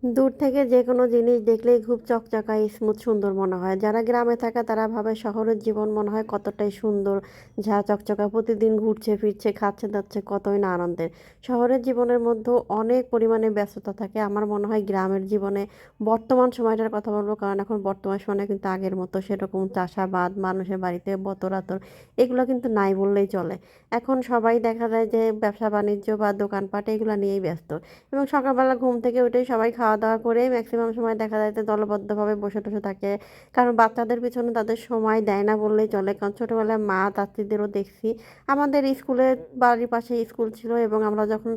দূর থেকে যেকোনো জিনিস দেখলেই খুব চকচকা স্মুথ সুন্দর মনে হয়। যারা গ্রামে থাকে তারা ভাবে শহরের জীবন মনে হয় কতটাই সুন্দর, ঝা চকচকা, প্রতিদিন ঘুরছে ফিরছে খাচ্ছে দাচ্ছে, কতই না আনন্দের। শহরের জীবনের মধ্যেও অনেক পরিমাণে ব্যস্ততা থাকে। আমার মনে হয় গ্রামের জীবনে বর্তমান সময়টার কথা বলবো, কারণ এখন বর্তমান সময়ে কিন্তু আগের মতো সেরকম চাষাবাদ, মানুষের বাড়িতে বতর আতর এগুলো কিন্তু নাই বললেই চলে। এখন সবাই দেখা যায় যে ব্যবসা বাণিজ্য বা দোকানপাট এগুলো নিয়েই ব্যস্ত। এবং সকালবেলা ঘুম থেকে উঠেই সবাই খাওয়া দাওয়া করে ম্যাক্সিমাম সময় দেখা যায় যে দলবদ্ধভাবে বসে টসে থাকে। কারণ বাচ্চাদের পিছনে তাদের সময় দেয় না বললেই চলে, কারণ ছোটোবেলায় মা চাচিদেরও দেখছি। আমাদের স্কুলে বাড়ির পাশে স্কুল ছিল এবং আমরা যখন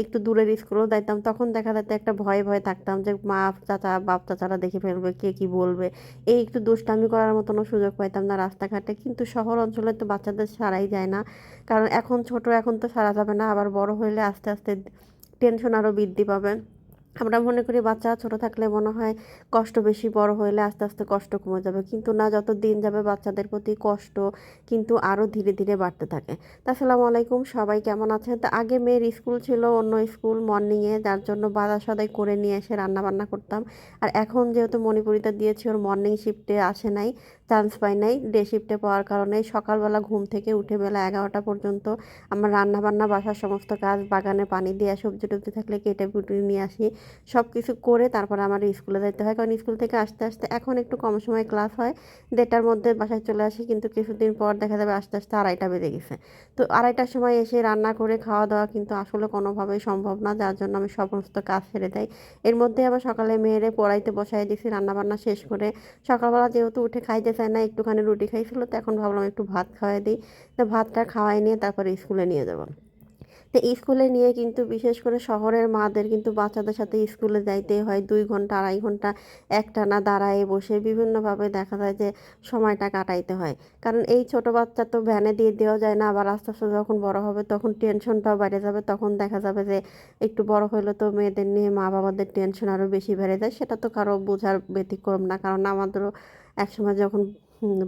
একটু দূরের স্কুলেও যাইতাম তখন দেখা যেত একটা ভয়ে ভয়ে থাকতাম যে মা চাচা বাপ চাচারা দেখে ফেলবে, কে কি বলবে। এই একটু দুষ্টামি করার মতনও সুযোগ পাইতাম না রাস্তাঘাটে। কিন্তু শহর অঞ্চলে তো বাচ্চাদের সারাই যায় না, কারণ এখন ছোট, এখন তো সারা যাবে না, আবার বড় হইলে আস্তে আস্তে টেনশন আরও বৃদ্ধি পাবে। আমরা মনে করি বাচ্চা ছোট থাকলে মনে হয় কষ্ট বেশি, বড় হইলে আস্তে আস্তে কষ্ট কমে যাবে, কিন্তু না, যত দিন যাবে বাচ্চাদের প্রতি কষ্ট কিন্তু আরও ধীরে ধীরে বাড়তে থাকে। তা আসসালামু আলাইকুম, সবাই কেমন আছেন? তা আগে মেয়ের স্কুল ছিল অন্য স্কুল মর্নিংয়ে, যার জন্য বাজার সদাই করে নিয়ে এসে রান্না বান্না করতাম। আর এখন যেহেতু মণিপুরিটা দিয়েছি, ওর মর্নিং শিফটে আসে নাই, চান্স পাই নাই, ডে শিফটে পাওয়ার কারণে সকালবেলা ঘুম থেকে উঠে বেলা 11টা পর্যন্ত আমার রান্না বান্না, বাসার সমস্ত কাজ, বাগানে পানি দেওয়া, সবজি টবজি থাকলে কেটে কুটে নিয়ে আসি, সব কিছু করে তারপরে আমার স্কুলে যেতে হয়। কারণ স্কুল থেকে আসতে আসতে এখন একটু কম সময় ক্লাস হয়, 1:30টার মধ্যে বাসায় চলে আসি, কিন্তু কিছুদিন পর দেখা যাবে আস্তে আস্তে 2:30টা বেজে গেছে। তো 2:30টার সময় এসে রান্না করে খাওয়া দাওয়া কিন্তু আসলে কোনোভাবেই সম্ভব না, যার জন্য আমি সমস্ত কাজ ছেড়ে দেই। এর মধ্যে আবার সকালে মেয়েরে পড়াইতে বসাই দিয়েছি রান্নাবান্না শেষ করে। সকালবেলা যেহেতু উঠে খাইতে চায় না, একটুখানি রুটি খাইছিল, তো এখন ভাবলাম একটু ভাত খাওয়াই দিই। তো ভাতটা খাওয়াই নিয়ে তারপরে স্কুলে নিয়ে যাব। তো স্কুলে নিয়ে কিন্তু বিশেষ করে শহরের মাদের কিন্তু বাচ্চাদের সাথে স্কুলে যাইতেই হয় 2 ঘন্টা 2.5 ঘন্টা একটানা দাঁড়ায় বসে বিভিন্নভাবে দেখা যায় যে সময়টা কাটাইতে হয়। কারণ এই ছোট বাচ্চা তো ভ্যানে দিয়ে দেওয়া যায় না, আবার আস্তে আস্তে যখন বড় হবে তখন টেনশনটাও বেড়ে যাবে, তখন দেখা যাবে যে একটু বড় হলে তো মেয়েদের নিয়ে মা বাবাদের টেনশন আরও বেশি বেড়ে যায়। সেটা তো কারো বোঝার ব্যতিক্রম না, কারণ আমাদেরও একসময় যখন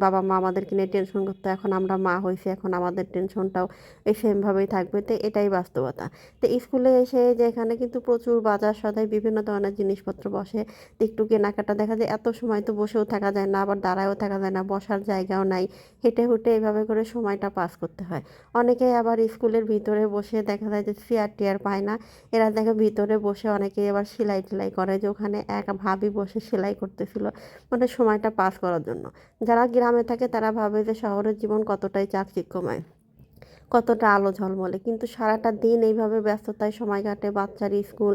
বাবা মা আমাদেরকে নিয়ে টেনশন করতো, এখন আমরা মা হয়েছি, এখন আমাদের টেনশনটাও এই সেমভাবেই থাকবে। তো এটাই বাস্তবতা। তো স্কুলে এসে যে এখানে কিন্তু প্রচুর বাজার সদাই বিভিন্ন ধরনের জিনিসপত্র বসে, তো একটু কেনাকাটা, দেখা যায় এত সময় তো বসেও থাকা যায় না, আবার দাঁড়ায়ও থাকা যায় না, বসার জায়গাও নাই, হেঁটে হুটে এভাবে করে সময়টা পাস করতে হয়। অনেকেই আবার স্কুলের ভিতরে বসে দেখা যায় যে চেয়ার টেয়ার পায় না, এরা দেখে ভিতরে বসে অনেকেই আবার সেলাই টেলাই করে, যে ওখানে এক ভাবি বসে সেলাই করতেছিল, মানে সময়টা পাস করার জন্য। যারা গ্রামে থাকে তারা ভাবে যে শহরের জীবন কতটাই চাকচিক্যময়, কতটা আলো ঝলমলে, কিন্তু সারাটা দিন এইভাবে ব্যস্ততায় সময় কাটে। বাচ্চার স্কুল,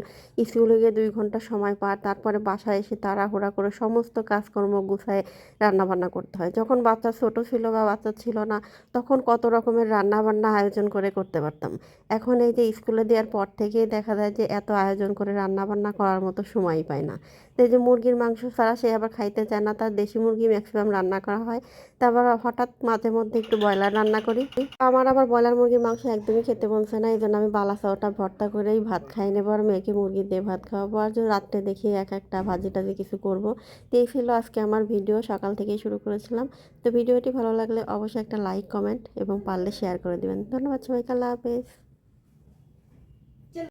স্কুলে গিয়ে 2 ঘন্টা সময় পার, তারপরে বাসায় এসে তাড়াহুড়া করে সমস্ত কাজকর্ম গুছায় রান্নাবান্না করতে হয়। যখন বাচ্চা ছোট ছিল বা বাচ্চা ছিল না, তখন কত রকমের রান্নাবান্না আয়োজন করে করতে পারতাম। এখন এই যে স্কুলে দেওয়ার পর থেকেই দেখা যায় যে এত আয়োজন করে রান্নাবান্না করার মতো সময়ই পায় না। তো এই যে মুরগির মাংস ছাড়া সে আবার খাইতে চায় না, তার দেশি মুরগি ম্যাক্সিমাম রান্না করা হয়। তারপর হঠাৎ মাঝে মধ্যে একটু ব্রয়লার রান্না করি। আমার আবার ব্রয়লার মুরগির মাংস একদমই খেতে মনছে না, এই জন্য আমি বালাচাওটা ভর্তা করেই ভাত খাই নেবো, আর মেয়েকে মুরগি দিয়ে ভাত খাওয়াবো, আর যদি রাত্রে দেখি এক একটা ভাজি টাজি কিছু করবো। তো এই ছিল আজকে আমার ভিডিও, সকাল থেকেই শুরু করেছিলাম। তো ভিডিওটি ভালো লাগলে অবশ্যই একটা লাইক কমেন্ট এবং পারলে শেয়ার করে দিবেন। ধন্যবাদ সবাইকে, আল্লাহ হাফেজ।